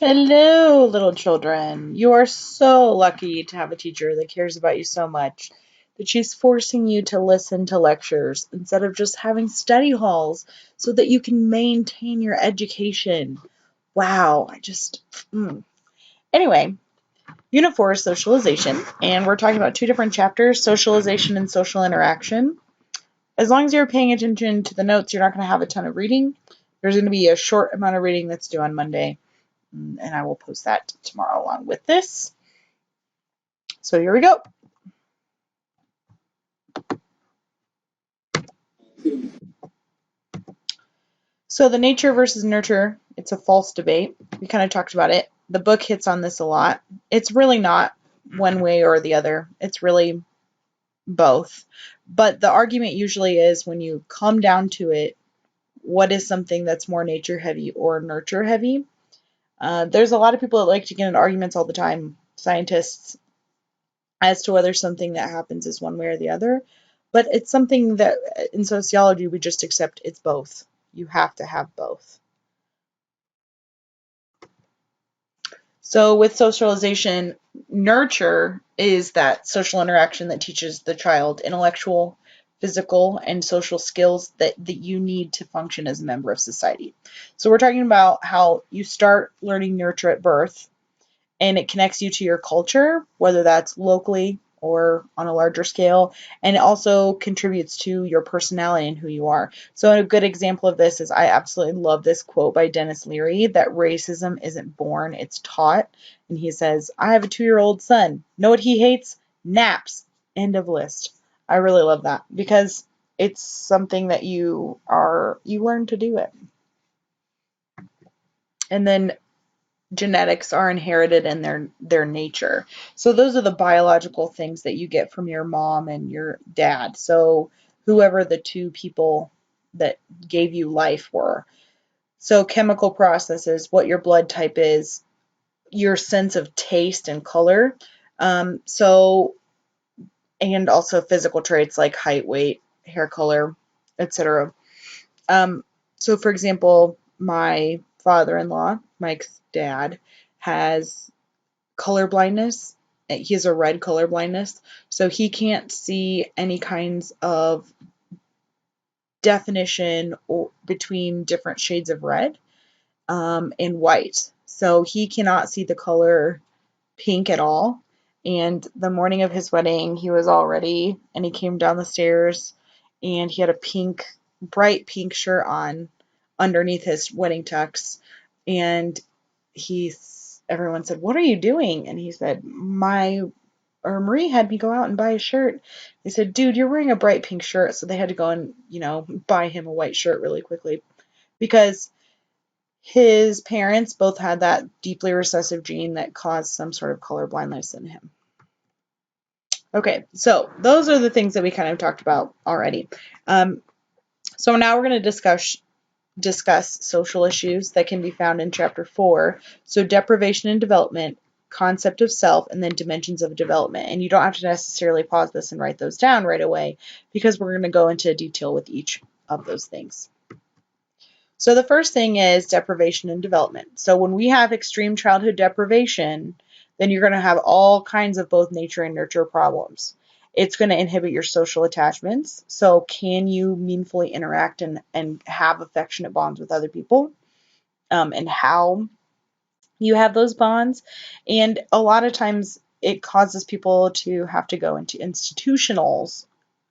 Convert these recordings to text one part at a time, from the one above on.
Hello, little children. You are so lucky to have a teacher that cares about you so much that she's forcing you to listen to lectures instead of just having study halls so that you can maintain your education. Wow, Anyway, Unit 4 is socialization, and we're talking about two different chapters, socialization and social interaction. As long as you're paying attention to the notes, you're not going to have a ton of reading. There's going to be a short amount of reading that's due on Monday, and I will post that tomorrow along with this. So here we go. So the nature versus nurture, it's a false debate. We kind of talked about it. The book hits on this a lot. It's really not one way or the other. It's really both. But the argument usually is when you come down to it, what is something that's more nature heavy or nurture heavy? There's a lot of people that like to get into arguments all the time, scientists, as to whether something that happens is one way or the other. But it's something that in sociology we just accept it's both. You have to have both. So with socialization, nurture is that social interaction that teaches the child intellectual, physical, and social skills that you need to function as a member of society. So we're talking about how you start learning nurture at birth, and it connects you to your culture, whether that's locally or on a larger scale, and it also contributes to your personality and who you are. So a good example of this is I absolutely love this quote by Dennis Leary that racism isn't born, it's taught. And he says, I have a 2-year-old son. Know what he hates? Naps. End of list. I really love that because it's something that you learn to do it. And then genetics are inherited in their nature. So those are the biological things that you get from your mom and your dad. So whoever the two people that gave you life were. So chemical processes, what your blood type is, your sense of taste and color. And also physical traits like height, weight, hair color, etc. So for example, my father-in-law, Mike's dad, has color blindness. He has a red color blindness, so he can't see any kinds of definition between different shades of red and white. So he cannot see the color pink at all. And the morning of his wedding, he was all ready, and he came down the stairs, and he had a bright pink shirt on underneath his wedding tux, and everyone said, "What are you doing?" And he said, Marie had me go out and buy a shirt. They said, "Dude, you're wearing a bright pink shirt." So they had to go and, buy him a white shirt really quickly because his parents both had that deeply recessive gene that caused some sort of color blindness in him. Okay, so those are the things that we kind of talked about already. So now we're going to discuss social issues that can be found in Chapter 4. So deprivation and development, concept of self, and then dimensions of development. And you don't have to necessarily pause this and write those down right away because we're going to go into detail with each of those things. So the first thing is deprivation and development. So when we have extreme childhood deprivation, then you're going to have all kinds of both nature and nurture problems. It's going to inhibit your social attachments. So can you meaningfully interact and have affectionate bonds with other people? And how you have those bonds. And a lot of times it causes people to have to go into institutions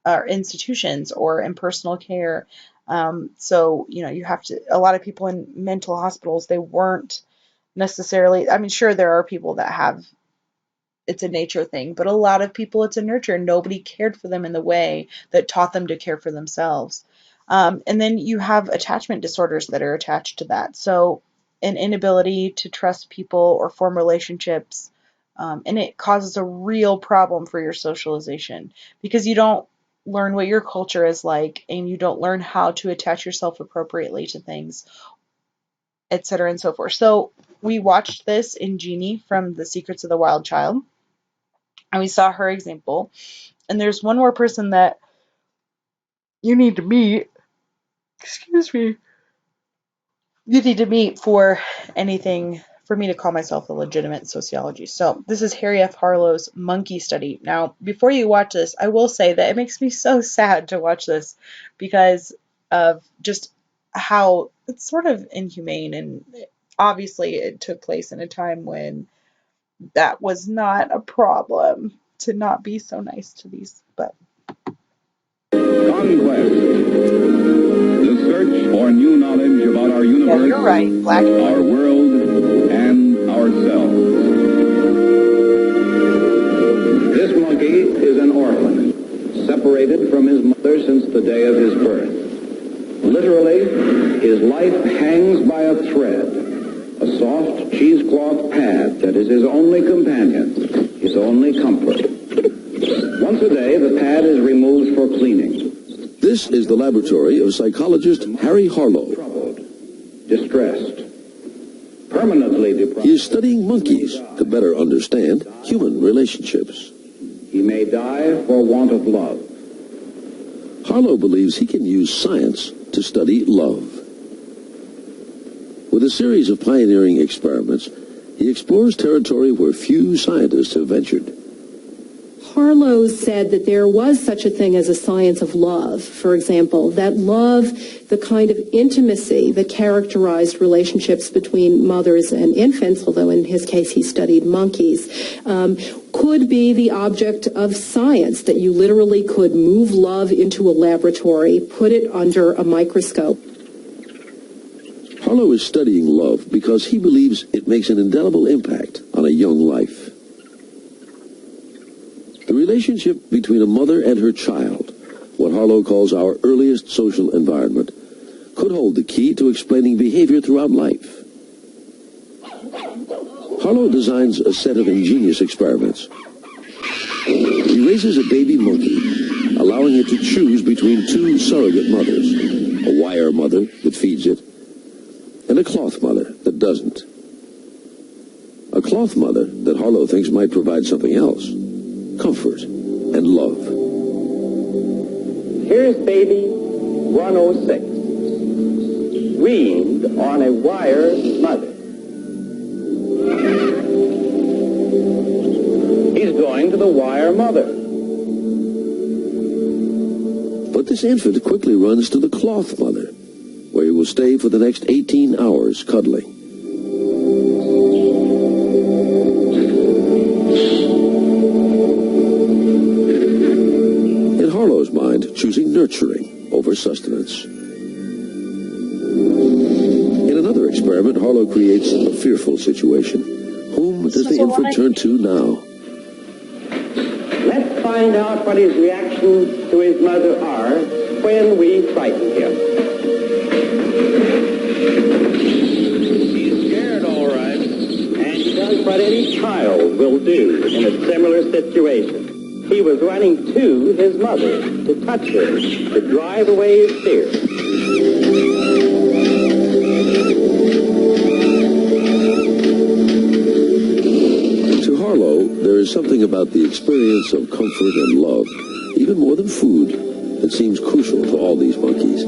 or impersonal care. So, you have to, a lot of people in mental hospitals, they weren't necessarily, I mean, sure, there are people that have, it's a nature thing, but a lot of people, it's a nurture. Nobody cared for them in the way that taught them to care for themselves. And then you have attachment disorders that are attached to that. So an inability to trust people or form relationships, and it causes a real problem for your socialization because you don't learn what your culture is like, and you don't learn how to attach yourself appropriately to things, etc. and so forth. So we watched this in Jeannie from The Secrets of the Wild Child, and we saw her example. And there's one more person that you need to meet. Excuse me. You need to meet for anything for me to call myself a legitimate sociology. So this is Harry F. Harlow's monkey study. Now, before you watch this, I will say that it makes me so sad to watch this because of just how it's sort of inhumane, and obviously it took place in a time when that was not a problem to not be so nice to these, but Conquest. The search for new knowledge about our universe, yeah, you're right. Black and our white. world, and ourselves. This monkey is an orphan, separated from his mother since the day of his birth. Literally, his life hangs by a thread, a soft cheesecloth pad that is his only companion, his only comfort. Once a day, the pad is removed for cleaning. This is the laboratory of psychologist Harry Harlow. Troubled, distressed, permanently deprived. He is studying monkeys to better understand human relationships. He may die for want of love. Harlow believes he can use science to study love. With a series of pioneering experiments, he explores territory where few scientists have ventured. Harlow said that there was such a thing as a science of love, for example, that love, the kind of intimacy that characterized relationships between mothers and infants, although in his case he studied monkeys, could be the object of science, that you literally could move love into a laboratory, put it under a microscope. Harlow is studying love because he believes it makes an indelible impact on a young life. The relationship between a mother and her child, what Harlow calls our earliest social environment, could hold the key to explaining behavior throughout life. Harlow designs a set of ingenious experiments. He raises a baby monkey, allowing it to choose between two surrogate mothers, a wire mother that feeds it, and a cloth mother that doesn't. A cloth mother that Harlow thinks might provide something else: comfort and love. Here's baby 106, weaned on a wire mother. He's going to the wire mother. But this infant quickly runs to the cloth mother, where he will stay for the next 18 hours cuddling. In Harlow's mind, choosing nurturing over sustenance. In another experiment, Harlow creates a fearful situation. Whom does the infant turn to now? Let's find out what his reactions to his mother are when we frighten him. He's scared, all right. And he does what any child will do in a similar situation. He was running to his mother, to touch her, to drive away his fear. To Harlow, there is something about the experience of comfort and love, even more than food, that seems crucial to all these monkeys.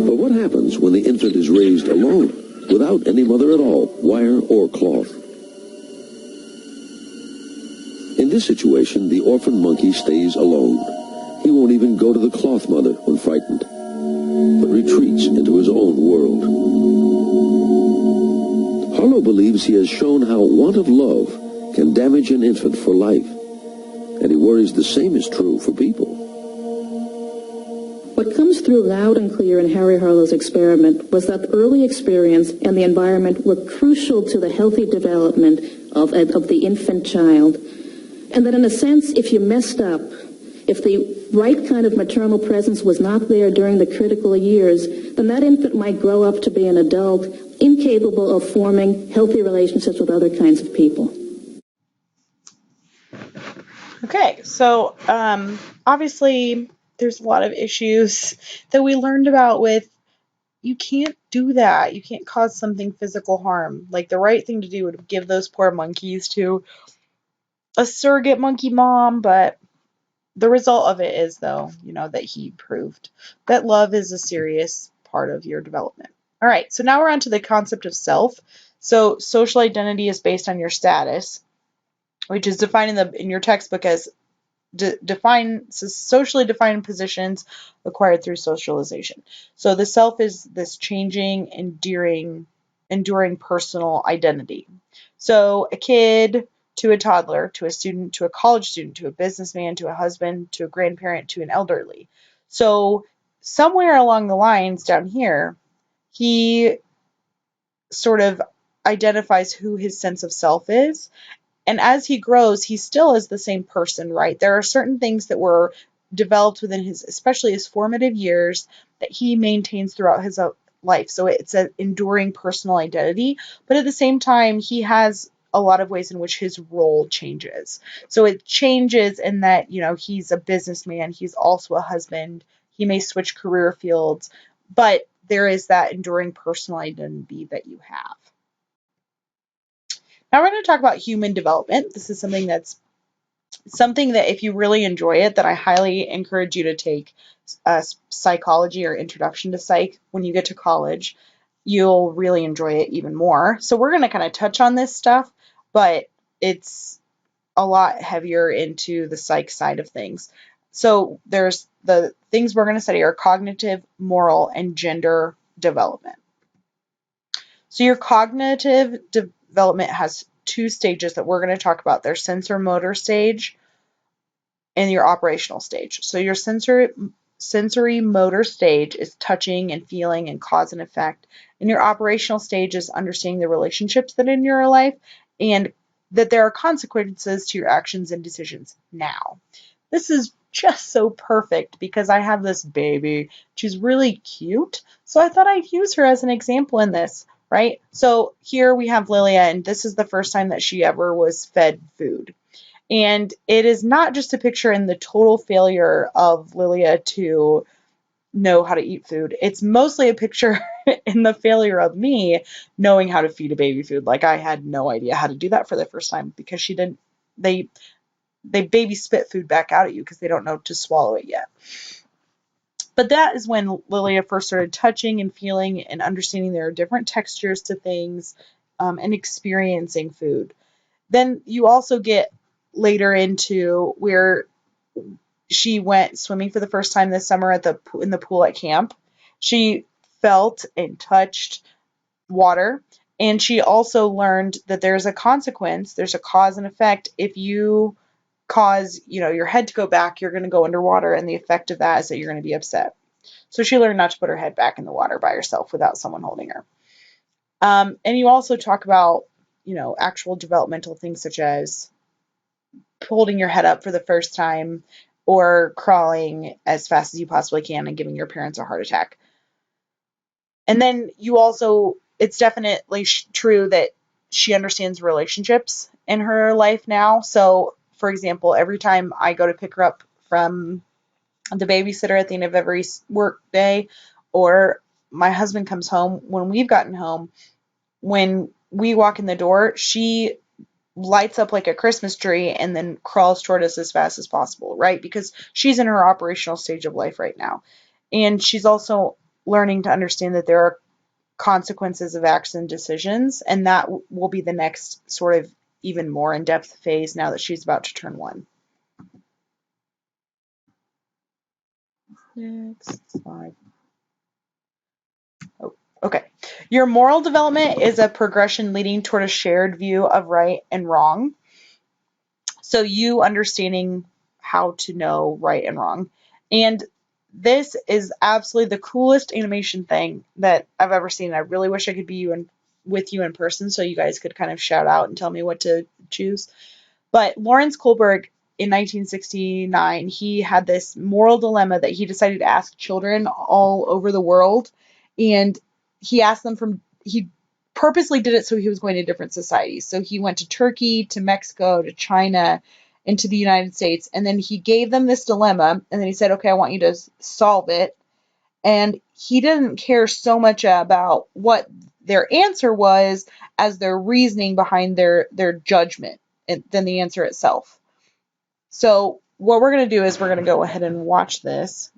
But what happens when the infant is raised alone, without any mother at all, wire or cloth? In this situation, the orphan monkey stays alone. He won't even go to the cloth mother when frightened, but retreats into his own world. Harlow believes he has shown how want of love can damage an infant for life, and he worries the same is true for people. What comes through loud and clear in Harry Harlow's experiment was that early experience and the environment were crucial to the healthy development of the infant child. And that in a sense, if you messed up, if the right kind of maternal presence was not there during the critical years, then that infant might grow up to be an adult incapable of forming healthy relationships with other kinds of people. Okay, so obviously there's a lot of issues that we learned about with you can't do that. You can't cause something physical harm. Like the right thing to do would give those poor monkeys to a surrogate monkey mom, but the result of it is, though, that he proved that love is a serious part of your development. All right, so now we're on to the concept of self. So social identity is based on your status, which is defined in your textbook as socially defined positions acquired through socialization. So the self is this changing, enduring personal identity. So a kid to a toddler, to a student, to a college student, to a businessman, to a husband, to a grandparent, to an elderly. So somewhere along the lines down here, he sort of identifies who his sense of self is. And as he grows, he still is the same person, right? There are certain things that were developed within his, especially his formative years, that he maintains throughout his life. So it's an enduring personal identity. But at the same time, he has a lot of ways in which his role changes. So it changes in that, he's a businessman, he's also a husband, he may switch career fields, but there is that enduring personal identity that you have. Now we're going to talk about human development. This is something that if you really enjoy it, that I highly encourage you to take psychology or introduction to psych when you get to college. You'll really enjoy it even more. So we're going to kind of touch on this stuff, but it's a lot heavier into the psych side of things. So there's the things we're going to study are cognitive, moral, and gender development. So your cognitive development has two stages that we're going to talk about. There's sensor motor stage and your operational stage. So your sensory motor stage is touching and feeling and cause and effect. And your operational stage is understanding the relationships that are in your life and that there are consequences to your actions and decisions now. This is just so perfect because I have this baby. She's really cute. So I thought I'd use her as an example in this, right? So here we have Lilia, and this is the first time that she ever was fed food. And it is not just a picture in the total failure of Lilia to know how to eat food. It's mostly a picture in the failure of me knowing how to feed a baby food. Like I had no idea how to do that for the first time because they baby spit food back out at you because they don't know to swallow it yet. But that is when Lilia first started touching and feeling and understanding there are different textures to things and experiencing food. Then you also get later into where she went swimming for the first time this summer in the pool at camp. She felt and touched water, and she also learned that there's a consequence, there's a cause and effect. If you cause, your head to go back, you're going to go underwater, and the effect of that is that you're going to be upset. So she learned not to put her head back in the water by herself without someone holding her. And you also talk about, actual developmental things such as holding your head up for the first time or crawling as fast as you possibly can and giving your parents a heart attack. And then it's definitely true that she understands relationships in her life now. So, for example, every time I go to pick her up from the babysitter at the end of every work day, or my husband comes home, when we've gotten home, when we walk in the door, she lights up like a Christmas tree and then crawls toward us as fast as possible, right? Because she's in her operational stage of life right now. And she's also learning to understand that there are consequences of acts and decisions, and that will be the next sort of even more in-depth phase now that she's about to turn 1. Next slide. Oh, okay. Your moral development is a progression leading toward a shared view of right and wrong. So you understanding how to know right and wrong. And this is absolutely the coolest animation thing that I've ever seen. I really wish I could be with you in person so you guys could kind of shout out and tell me what to choose. But Lawrence Kohlberg in 1969, he had this moral dilemma that he decided to ask children all over the world. And he asked them he purposely did it so he was going to different societies. So he went to Turkey, to Mexico, to China, and to the United States. And then he gave them this dilemma. And then he said, okay, I want you to solve it. And he didn't care so much about what their answer was as their reasoning behind their judgment than the answer itself. So what we're going to do is we're going to go ahead and watch this.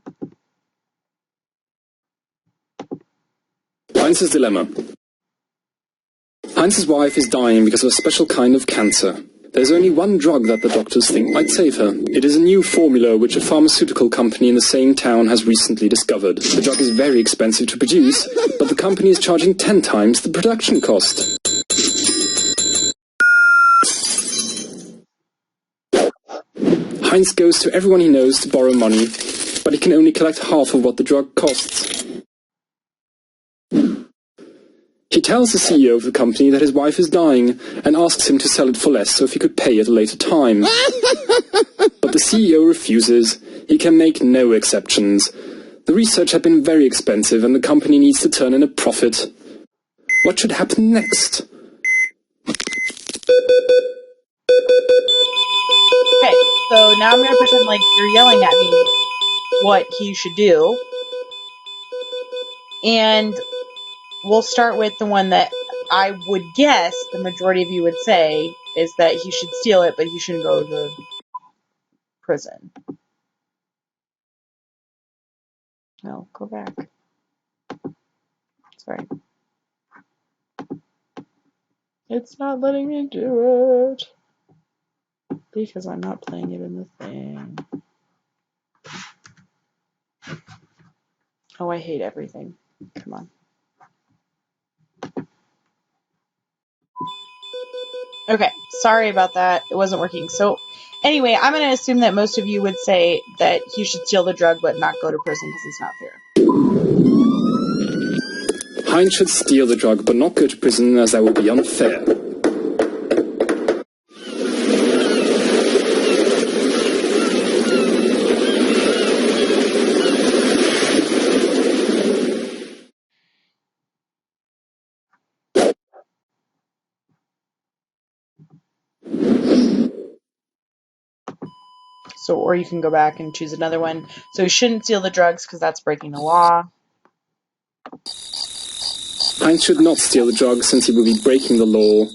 Heinz's dilemma. Heinz's wife is dying because of a special kind of cancer. There's only one drug that the doctors think might save her. It is a new formula which a pharmaceutical company in the same town has recently discovered. The drug is very expensive to produce, but the company is charging 10 times the production cost. Heinz goes to everyone he knows to borrow money, but he can only collect half of what the drug costs. He tells the CEO of the company that his wife is dying and asks him to sell it for less so if he could pay at a later time. But the CEO refuses. He can make no exceptions. The research had been very expensive and the company needs to turn in a profit. What should happen next? Okay, so now I'm going to pretend like you're yelling at me what he should do. And we'll start with the one that I would guess the majority of you would say is that he should steal it, but he shouldn't go to prison. No, go back. Sorry. It's not letting me do it. Because I'm not playing it in the thing. Oh, I hate everything. Come on. Okay, sorry about that. It wasn't working. So, anyway, I'm going to assume that most of you would say that he should steal the drug but not go to prison because it's not fair. Heinz should steal the drug but not go to prison as that would be unfair. So, or you can go back and choose another one. So he shouldn't steal the drugs because that's breaking the law. Heinz should not steal the drug since he would be breaking the law.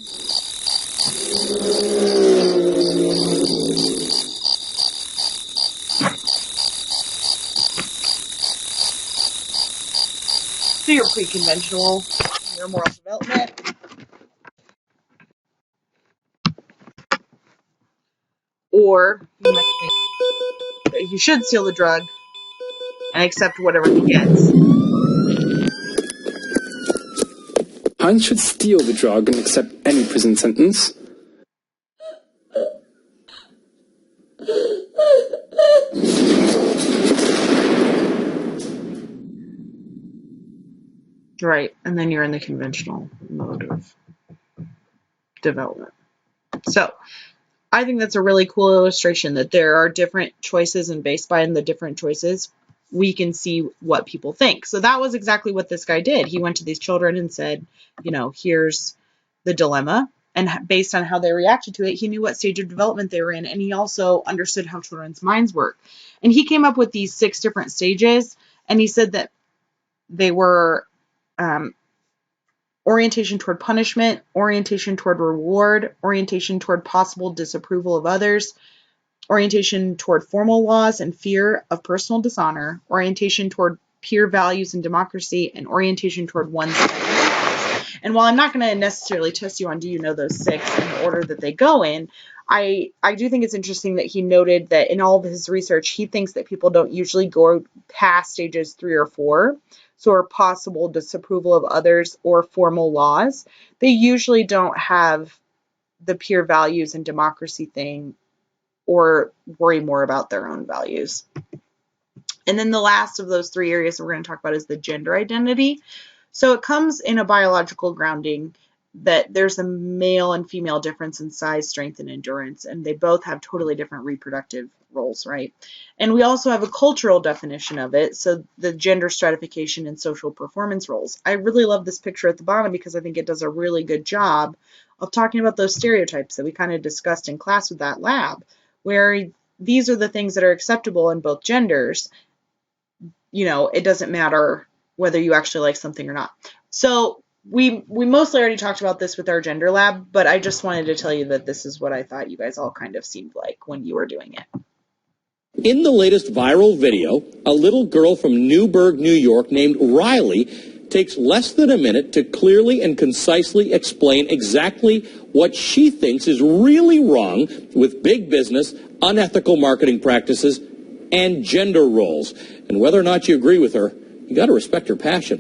So you're pre-conventional. Your moral development. Or you might think that he should steal the drug and accept whatever he gets. Heinz should steal the drug and accept any prison sentence. Right, and then you're in the conventional mode of development. So, I think that's a really cool illustration that there are different choices, and based on the different choices, we can see what people think. So that was exactly what this guy did. He went to these children and said, you know, here's the dilemma. And based on how they reacted to it, he knew what stage of development they were in. And he also understood how children's minds work. And he came up with these 6 different stages. And he said that they were orientation toward punishment, orientation toward reward, orientation toward possible disapproval of others, orientation toward formal laws and fear of personal dishonor, orientation toward peer values and democracy, and orientation toward one's identity. And while I'm not going to necessarily test you on do you know those 6 in the order that they go in, I do think it's interesting that he noted that in all of his research, he thinks that people don't usually go past stages 3 or 4. So, or possible disapproval of others or formal laws. They usually don't have the peer values and democracy thing or worry more about their own values. And then the last of those 3 areas that we're going to talk about is the gender identity. So it comes in a biological grounding that there's a male and female difference in size, strength, and endurance, and they both have totally different reproductive roles, right? And we also have a cultural definition of it, so the gender stratification and social performance roles. I really love this picture at the bottom because I think it does a really good job of talking about those stereotypes that we kind of discussed in class with that lab, where these are the things that are acceptable in both genders. You know, it doesn't matter whether you actually like something or not. So we mostly already talked about this with our gender lab, but I just wanted to tell you that this is what I thought you guys all kind of seemed like when you were doing it. In the latest viral video, a little girl from Newburgh, New York named Riley takes less than a minute to clearly and concisely explain exactly what she thinks is really wrong with big business, unethical marketing practices, and gender roles. And whether or not you agree with her, you got to respect her passion.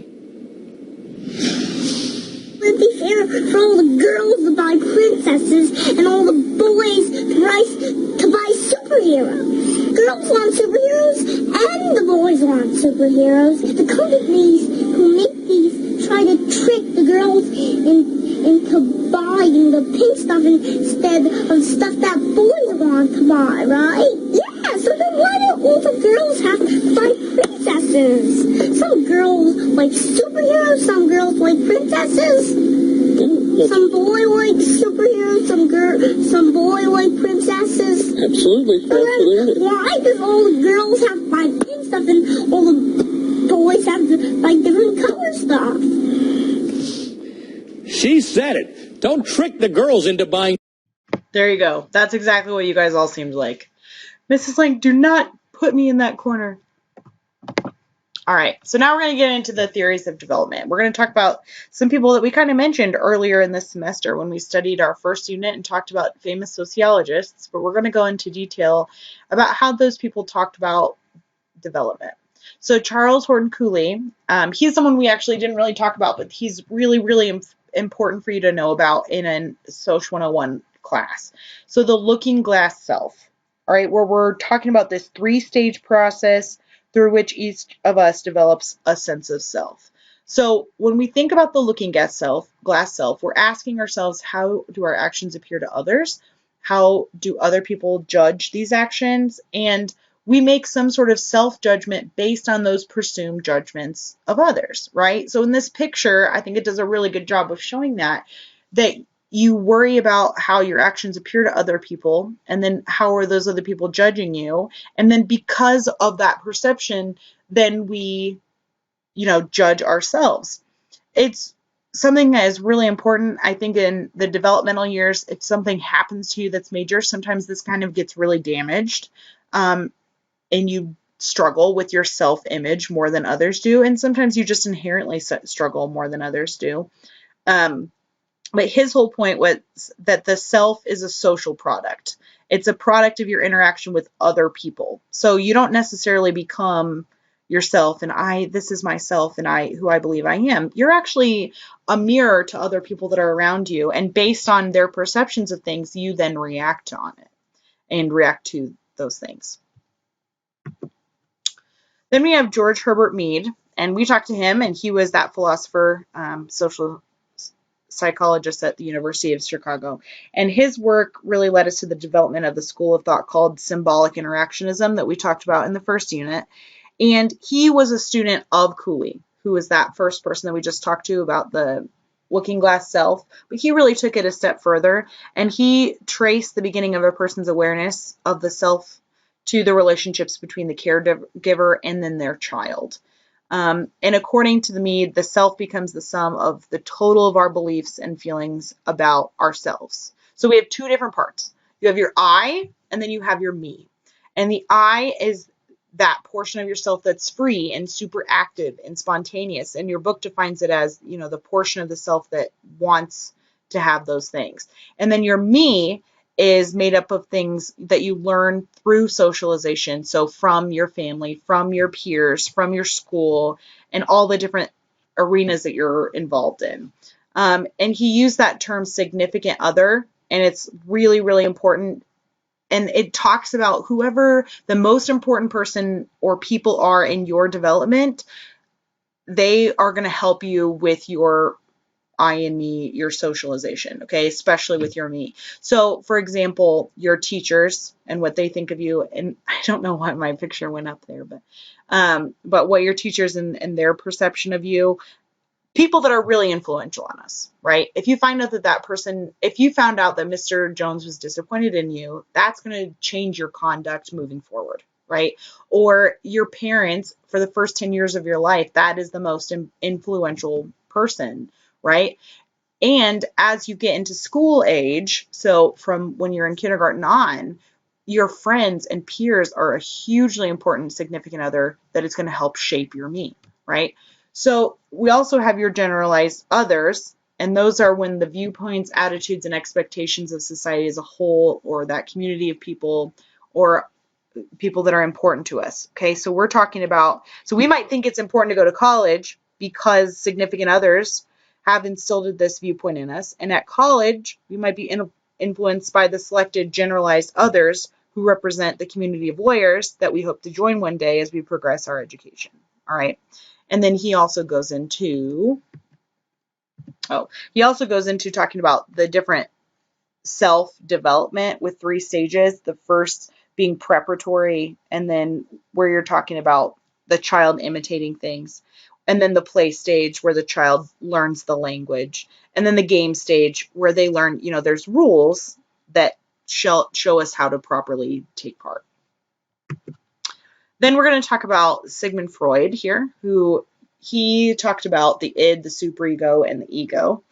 It'd be fair for all the girls to buy princesses and all the boys to buy superheroes. Girls want superheroes and the boys want superheroes. The companies who make these try to trick the girls into buying the pink stuff instead of stuff that boys want to buy, right? Yeah, so then why do all the girls have to buy princesses? Some girls like superheroes, some girls like princesses. Some boy like superheroes, some boy like princesses. Absolutely. So then why does all the girls have to buy pink stuff and all the boys have to buy different color stuff? She said it. Don't trick the girls into buying. There you go. That's exactly what you guys all seemed like. Mrs. Lang, do not put me in that corner. All right, so now we're going to get into the theories of development. We're going to talk about some people that we kind of mentioned earlier in this semester when we studied our first unit and talked about famous sociologists, but we're going to go into detail about how those people talked about development. So Charles Horton Cooley, he's someone we actually didn't really talk about, but he's really, really important for you to know about in a Soc 101 class. So the looking glass self, all right, where we're talking about this 3-stage process through which each of us develops a sense of self. So when we think about the looking glass self, we're asking ourselves, how do our actions appear to others? How do other people judge these actions? And we make some sort of self-judgment based on those presumed judgments of others, right? So in this picture, I think it does a really good job of showing that you worry about how your actions appear to other people, and then how are those other people judging you? And then because of that perception, then we, judge ourselves. It's something that is really important, I think, in the developmental years. If something happens to you that's major, sometimes this kind of gets really damaged, and you struggle with your self-image more than others do, and sometimes you just inherently struggle more than others do. But his whole point was that the self is a social product. It's a product of your interaction with other people. So you don't necessarily become yourself and this is myself and who I believe I am. You're actually a mirror to other people that are around you. And based on their perceptions of things, you then react on it and react to those things. Then we have George Herbert Mead, and we talked to him, and he was that philosopher, social psychologist at the University of Chicago. And his work really led us to the development of the school of thought called symbolic interactionism that we talked about in the first unit. And he was a student of Cooley, who was that first person that we just talked to about the looking glass self. But he really took it a step further, and he traced the beginning of a person's awareness of the self to the relationships between the caregiver and then their child. And according to the Mead, the self becomes the sum of the total of our beliefs and feelings about ourselves. So we have two different parts. You have your I, and then you have your me. And the I is that portion of yourself that's free and super active and spontaneous. And your book defines it as, the portion of the self that wants to have those things. And then your me is made up of things that you learn through socialization. So from your family, from your peers, from your school, and all the different arenas that you're involved in. And he used that term significant other, and it's really, really important. And it talks about whoever the most important person or people are in your development, they are going to help you with your I and me, your socialization, okay, especially with your me. So, for example, your teachers and what they think of you, and I don't know why my picture went up there, but what your teachers and their perception of you, people that are really influential on us, right? If you find out if you found out that Mr. Jones was disappointed in you, that's going to change your conduct moving forward, right? Or your parents for the first 10 years of your life, that is the most influential person, right? And as you get into school age, so from when you're in kindergarten on, your friends and peers are a hugely important significant other that is going to help shape your me, right? So we also have your generalized others, and those are when the viewpoints, attitudes, and expectations of society as a whole, or that community of people, or people that are important to us. Okay, so we're talking about, so we might think it's important to go to college because significant others have instilled this viewpoint in us. And at college, we might be influenced by the selected generalized others who represent the community of lawyers that we hope to join one day as we progress our education. All right. And then he also goes into, talking about the different self-development with 3 stages. The first being preparatory, and then where you're talking about the child imitating things, and then the play stage where the child learns the language, and then the game stage where they learn, there's rules that show us how to properly take part. Then we're going to talk about Sigmund Freud here, who he talked about the id, the superego, and the ego.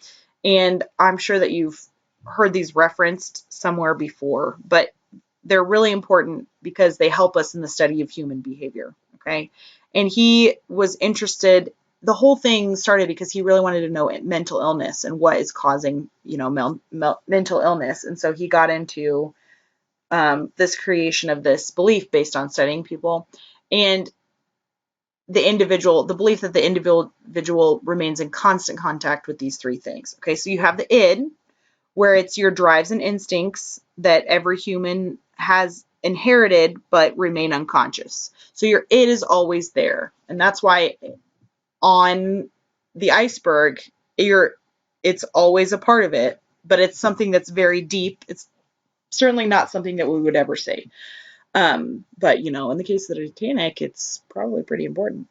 And I'm sure that you've heard these referenced somewhere before, but they're really important because they help us in the study of human behavior, okay? And he was interested, the whole thing started because he really wanted to know mental illness and what is causing, mental illness. And so he got into this creation of this belief based on studying people. And the belief that the individual remains in constant contact with these 3 things. Okay, so you have the id, where it's your drives and instincts that every human has inherited but remain unconscious. So your id is always there. And that's why on the iceberg, it's always a part of it, but it's something that's very deep. It's certainly not something that we would ever say. But, in the case of the Titanic, it's probably pretty important.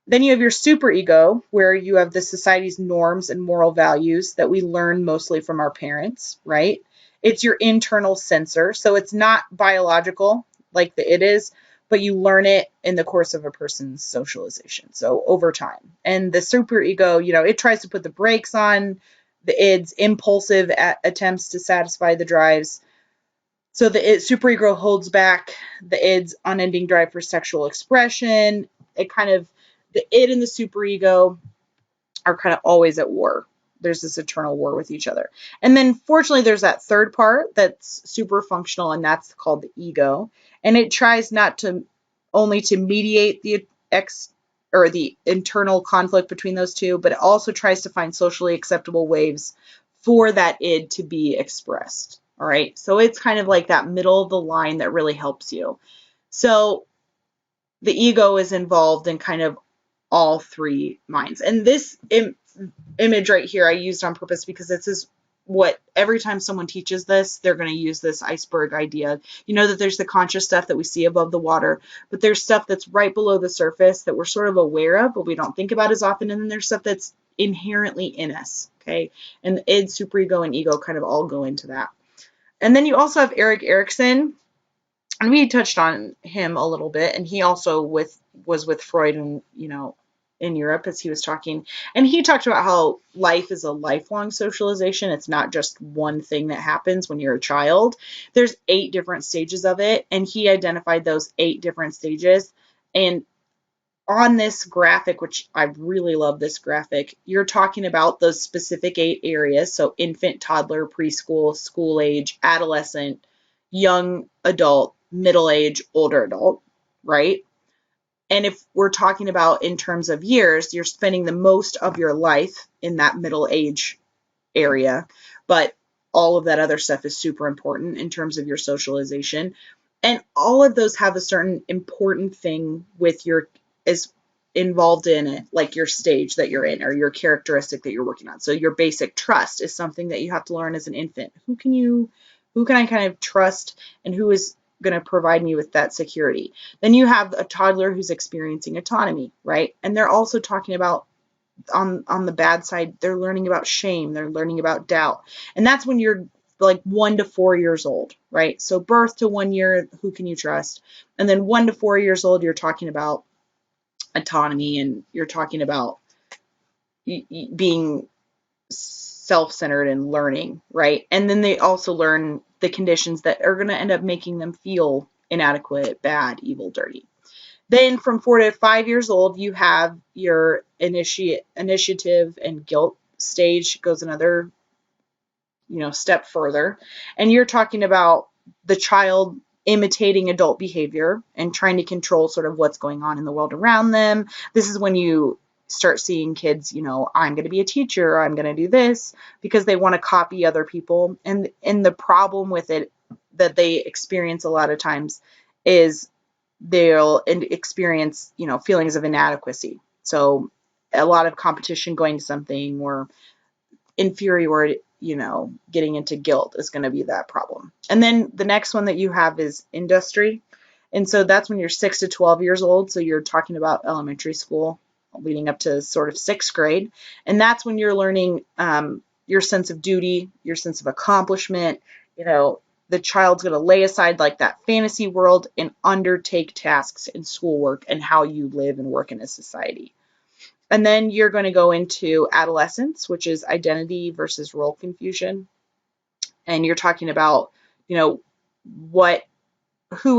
Then you have your superego, where you have the society's norms and moral values that we learn mostly from our parents, right? It's your internal censor. So it's not biological like the id is, but you learn it in the course of a person's socialization. So over time. And the superego, it tries to put the brakes on the id's impulsive attempts to satisfy the drives. So the superego holds back the id's unending drive for sexual expression. The id and the superego are kind of always at war. There's this eternal war with each other. And then fortunately, there's that third part that's super functional, and that's called the ego. And it tries not to only to mediate the the internal conflict between those two, but it also tries to find socially acceptable ways for that id to be expressed. All right. So it's kind of like that middle of the line that really helps you. So the ego is involved in kind of all 3 minds. And this image right here I used on purpose because this is what, every time someone teaches this, they're going to use this iceberg idea. That there's the conscious stuff that we see above the water, but there's stuff that's right below the surface that we're sort of aware of, but we don't think about as often. And then there's stuff that's inherently in us. Okay. And the id, superego, and ego kind of all go into that. And then you also have Erik Erikson, and we touched on him a little bit, and he also was with Freud and, in Europe as he was talking. And he talked about how life is a lifelong socialization. It's not just one thing that happens when you're a child. There's 8 different stages of it, and he identified those 8 different stages. And on this graphic, which I really love this graphic, you're talking about those specific 8 areas. So infant, toddler, preschool, school age, adolescent, young adult, middle age, older adult, right? And if we're talking about in terms of years, you're spending the most of your life in that middle age area, but all of that other stuff is super important in terms of your socialization. And all of those have a certain important thing with is involved in it, like your stage that you're in or your characteristic that you're working on. So your basic trust is something that you have to learn as an infant. Who can I kind of trust, and who is going to provide me with that security? Then you have a toddler who's experiencing autonomy, right? And they're also talking about on the bad side, they're learning about shame, they're learning about doubt. And that's when you're like 1 to 4 years old, right? So birth to 1 year, who can you trust? And then 1 to 4 years old, you're talking about autonomy, and you're talking about being self-centered and learning, right? And then they also learn the conditions that are going to end up making them feel inadequate, bad, evil, dirty. Then from 4 to 5 years old, you have your initiative and guilt stage goes another, step further. And you're talking about the child imitating adult behavior and trying to control sort of what's going on in the world around them. This is when you start seeing kids, I'm going to be a teacher, I'm going to do this, because they want to copy other people. And the problem with it that they experience a lot of times is they'll experience, feelings of inadequacy. So a lot of competition going to something, or inferiority, getting into guilt is going to be that problem. And then the next one that you have is industry. And so that's when you're 6 to 12 years old. So you're talking about elementary school leading up to sort of 6th grade. And that's when you're learning your sense of duty, your sense of accomplishment. The child's going to lay aside like that fantasy world and undertake tasks in schoolwork and how you live and work in a society. And then you're going to go into adolescence, which is identity versus role confusion. And you're talking about, who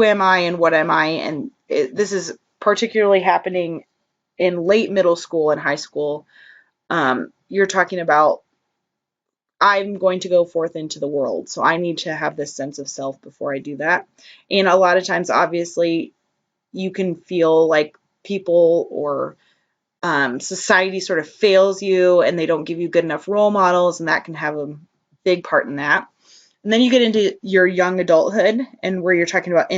am I and what am I? And this is particularly happening in late middle school and high school. You're talking about, I'm going to go forth into the world, so I need to have this sense of self before I do that. And a lot of times, obviously, you can feel like people or society sort of fails you and they don't give you good enough role models, and that can have a big part in that. And then you get into your young adulthood, and where you're talking about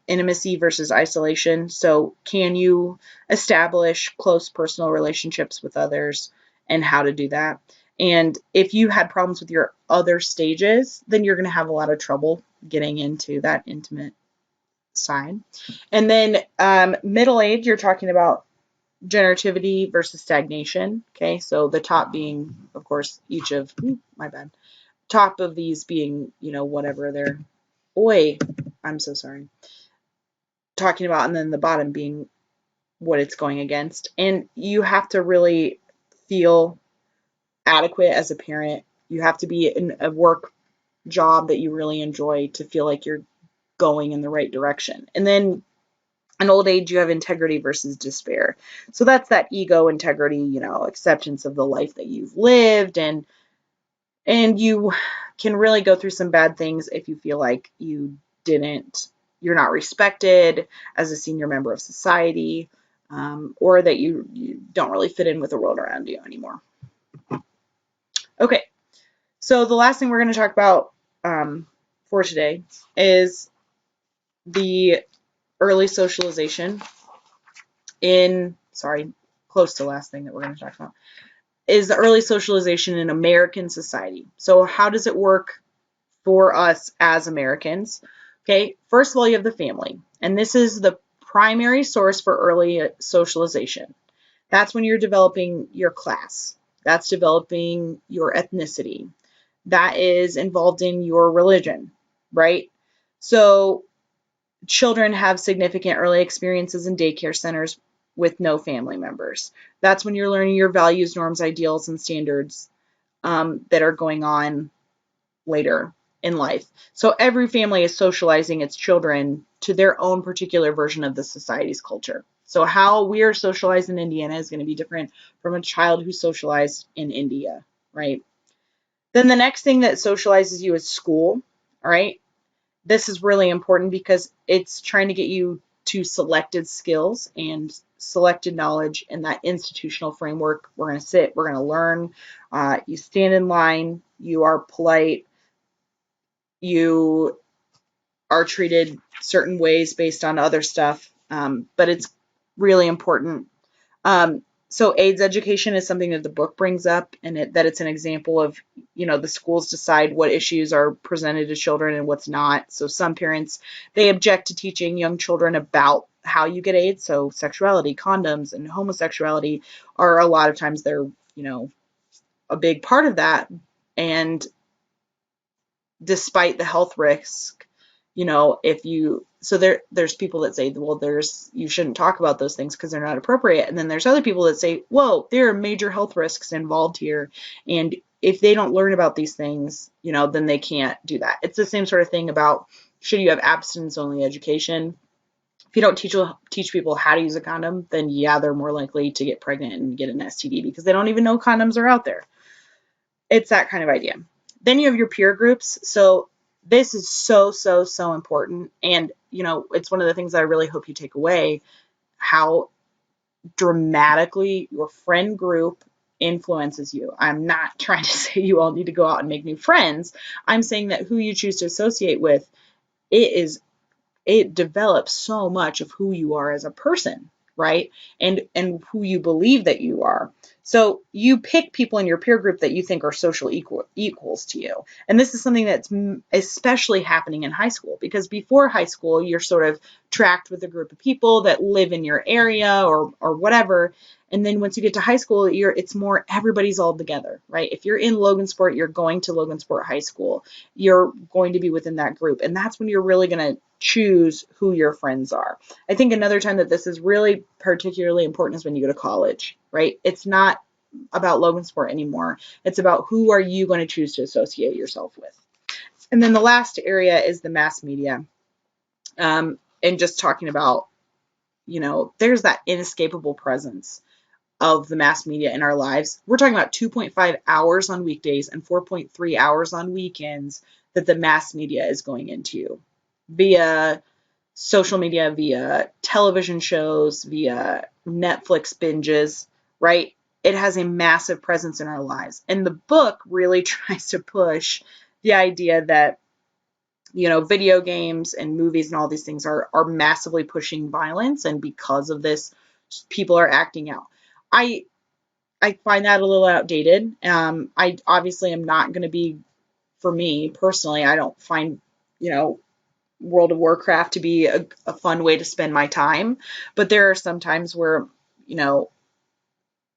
intimacy versus isolation. So can you establish close personal relationships with others, and how to do that? And if you had problems with your other stages, then you're going to have a lot of trouble getting into that intimate side. And then middle age, you're talking about generativity versus stagnation. Okay, so the top being, of course, top of these being, whatever they're, I'm so sorry, talking about, and then the bottom being what it's going against. And you have to really feel adequate as a parent. You have to be in a work job that you really enjoy to feel like you're going in the right direction. And then in old age, you have integrity versus despair. So that's that ego, integrity, acceptance of the life that you've lived, and you can really go through some bad things if you feel like you're not respected as a senior member of society, or that you don't really fit in with the world around you anymore. Okay, so the last thing we're going to talk about for today is the early socialization close to last thing that we're going to talk about is the early socialization in American society. So how does it work for us as Americans? Okay, first of all, you have the family, and this is the primary source for early socialization. That's when you're developing your class. That's developing your ethnicity. That is involved in your religion, right? So children have significant early experiences in daycare centers with no family members. That's when you're learning your values, norms, ideals, and standards that are going on later in life. So every family is socializing its children to their own particular version of the society's culture. So how we are socialized in Indiana is going to be different from a child who's socialized in India, right? Then the next thing that socializes you is school, all right? This is really important because it's trying to get you to selected skills and selected knowledge in that institutional framework. We're going to sit, we're going to learn. You stand in line, you are polite, you are treated certain ways based on other stuff, but it's really important. So AIDS education is something that the book brings up, and that it's an example of, the schools decide what issues are presented to children and what's not. So some parents, they object to teaching young children about how you get AIDS. So sexuality, condoms, and homosexuality are a lot of times they're, a big part of that. And despite the health risk, there's people that say, well, you shouldn't talk about those things because they're not appropriate. And then there's other people that say, whoa, there are major health risks involved here. And if they don't learn about these things, then they can't do that. It's the same sort of thing about, should you have abstinence only education? If you don't teach people how to use a condom, then yeah, they're more likely to get pregnant and get an STD because they don't even know condoms are out there. It's that kind of idea. Then you have your peer groups. So this is so, so, so important. And, it's one of the things that I really hope you take away, how dramatically your friend group influences you. I'm not trying to say you all need to go out and make new friends. I'm saying that who you choose to associate with, it develops so much of who you are as a person, right? And who you believe that you are. So you pick people in your peer group that you think are social equals to you. And this is something that's especially happening in high school, because before high school, you're sort of tracked with a group of people that live in your area or whatever. And then once you get to high school, it's more everybody's all together, right? If you're in Logansport, you're going to Logansport High School. You're going to be within that group. And that's when you're really going to choose who your friends are. I think another time that this is really particularly important is when you go to college, right? It's not about Logansport anymore. It's about who are you going to choose to associate yourself with. And then the last area is the mass media. And just talking about, there's that inescapable presence of the mass media in our lives. We're talking about 2.5 hours on weekdays and 4.3 hours on weekends that the mass media is going into via social media, via television shows, via Netflix binges, right? It has a massive presence in our lives. And the book really tries to push the idea that, video games and movies and all these things are massively pushing violence. And because of this, people are acting out. I find that a little outdated. I obviously am not going to be, for me personally, I don't find, World of Warcraft to be a fun way to spend my time. But there are some times where,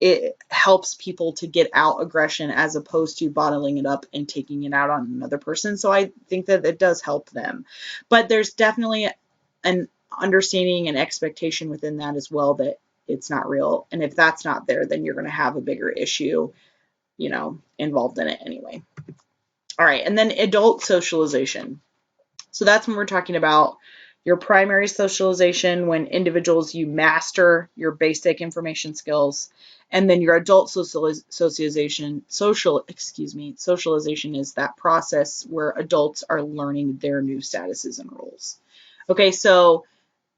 it helps people to get out aggression as opposed to bottling it up and taking it out on another person. So I think that it does help them. But there's definitely an understanding and expectation within that as well that it's not real. And if that's not there, then you're going to have a bigger issue, involved in it anyway. All right. And then adult socialization. So that's when we're talking about your primary socialization, when individuals, you master your basic information skills. And then your adult socialization is that process where adults are learning their new statuses and roles. Okay, so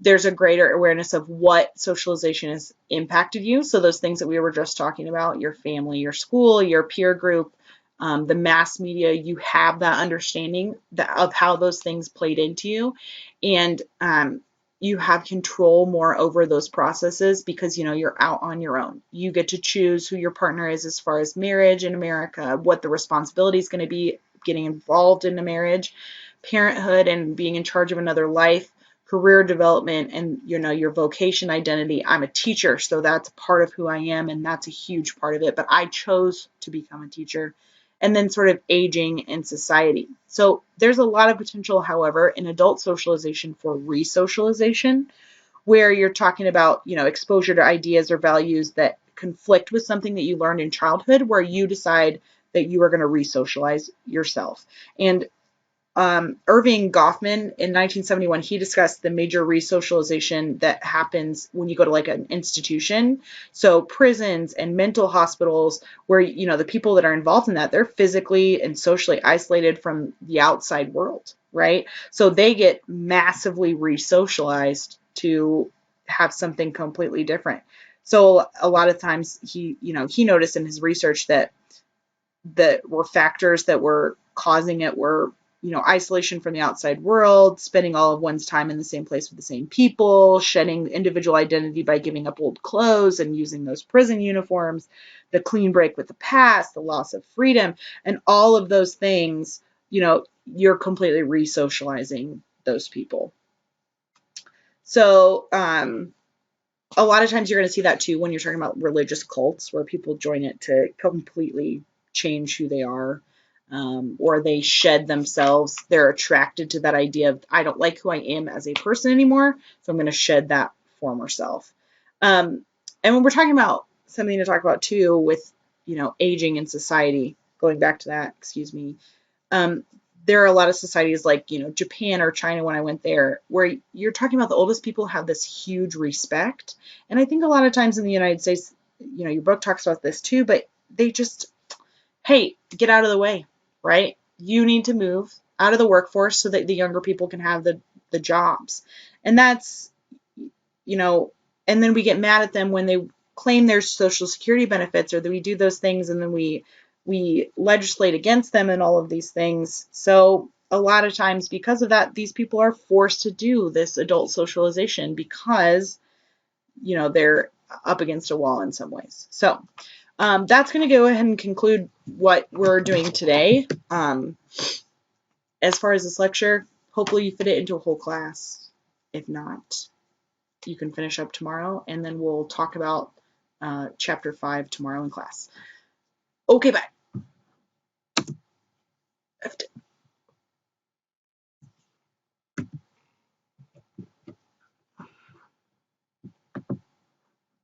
there's a greater awareness of what socialization has impacted you. So those things that we were just talking about, your family, your school, your peer group, the mass media, you have that understanding of how those things played into you. And you have control more over those processes because, you're out on your own. You get to choose who your partner is as far as marriage in America, what the responsibility is going to be getting involved in a marriage, parenthood and being in charge of another life, career development, and your vocation identity. I'm a teacher, so that's part of who I am, and that's a huge part of it, but I chose to become a teacher. And then sort of aging in society. So there's a lot of potential, however, in adult socialization for resocialization, where you're talking about, exposure to ideas or values that conflict with something that you learned in childhood, where you decide that you are going to resocialize yourself. And Irving Goffman in 1971, he discussed the major resocialization that happens when you go to like an institution. So prisons and mental hospitals where, the people that are involved in that, they're physically and socially isolated from the outside world, right? So they get massively resocialized to have something completely different. So a lot of times he noticed in his research that were factors that were causing it were, isolation from the outside world, spending all of one's time in the same place with the same people, shedding individual identity by giving up old clothes and using those prison uniforms, the clean break with the past, the loss of freedom, and all of those things, you're completely re-socializing those people. So, a lot of times you're going to see that too when you're talking about religious cults where people join it to completely change who they are, or they shed themselves. They're attracted to that idea of, I don't like who I am as a person anymore, so I'm going to shed that former self. And when we're talking about something to talk about too with, aging in society, going back to that, there are a lot of societies like, Japan or China when I went there, where you're talking about the oldest people have this huge respect. And I think a lot of times in the United States, your book talks about this too, but they just, hey, get out of the way, right? You need to move out of the workforce so that the younger people can have the jobs. And that's, and then we get mad at them when they claim their Social Security benefits, or that we do those things and then we legislate against them and all of these things. So a lot of times because of that, these people are forced to do this adult socialization because, they're up against a wall in some ways. So that's going to go ahead and conclude what we're doing today. As far as this lecture, hopefully you fit it into a whole class. If not, you can finish up tomorrow, and then we'll talk about chapter 5 tomorrow in class. Okay, bye.